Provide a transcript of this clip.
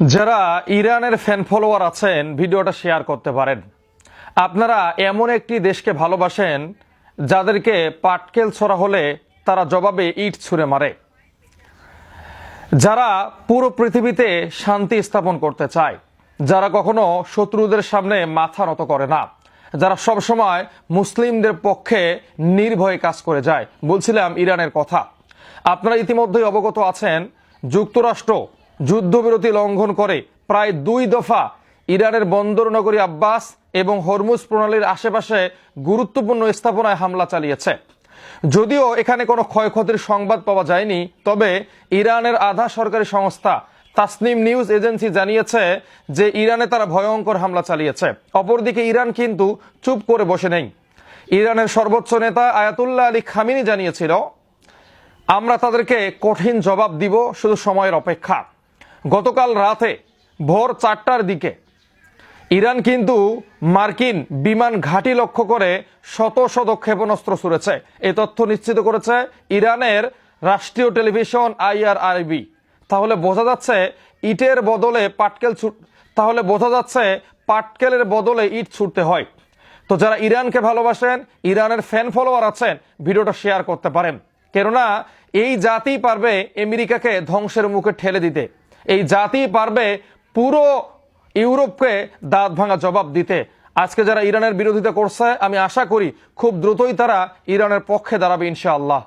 যারা ইরানের fan follower আছেন ভিডিওটা শেয়ার করতে পারেন। আপনারা এমন একটি দেশকে ভালোবাসেন যাদেরকে পাটকেল ছোড়া হলে তারা জবাবে ইট ছুঁড়ে মারে, যারা পুরো পৃথিবীতে শান্তি স্থাপন করতে চায়, যারা কখনো শত্রুদের সামনে মাথা নত করে না, যারা সবসময় মুসলিমদের পক্ষে নির্ভয়ে কাজ করে যায়। বলছিলাম ইরানের কথা। আপনারা ইতিমধ্যেই অবগত আছেন যুক্তরাষ্ট্র যুদ্ধবিরতি লঙ্ঘন করে প্রায় 2 দফা ইরানের বন্দর নগরী আব্বাস এবং হরমুজ প্রণালীর আশেপাশে গুরুত্বপূর্ণ স্থাপনায় হামলা চালিয়েছে। যদিও এখানে কোনো ক্ষয়ক্ষতির সংবাদ পাওয়া যায়নি, তবে ইরানের আধা সরকারি সংস্থা তাসনিম নিউজ এজেন্সি জানিয়েছে যে ইরানে তারা ভয়ঙ্কর হামলা চালিয়েছে। অপরদিকে ইরান কিন্তু চুপ করে বসে নেই। ইরানের সর্বোচ্চ নেতা আয়াতুল্লাহ আলী খামিনি জানিয়েছিল, আমরা তাদেরকে কঠিন জবাব দিব, শুধু সময়ের অপেক্ষা। গতকাল রাতে ভোর 4টার দিকে ইরান কিন্তু মার্কিন বিমান ঘাঁটি লক্ষ্য করে শত শত ক্ষেপণাস্ত্র ছুড়েছে। এই তথ্য নিশ্চিত করেছে ইরানের রাষ্ট্রীয় টেলিভিশন IRIB। তাহলে বোঝা যাচ্ছে পাটকেলের বদলে ইট ছুটতে হয়। তো যারা ইরানকে ভালোবাসেন, ইরানের ফ্যান ফলোয়ার আছেন, ভিডিওটা শেয়ার করতে পারেন। কেননা এই জাতি পারবে আমেরিকাকে ধ্বংসের মুখে ঠেলে দিতে, এই জাতি পারবে পুরো ইউরোপকে দাঁত ভাঙা জবাব দিতে। আজকে যারা ইরানের বিরোধিতা করছে, আমি আশা করি খুব দ্রুতই তারা ইরানের পক্ষে দাঁড়াবে ইনশাআল্লাহ।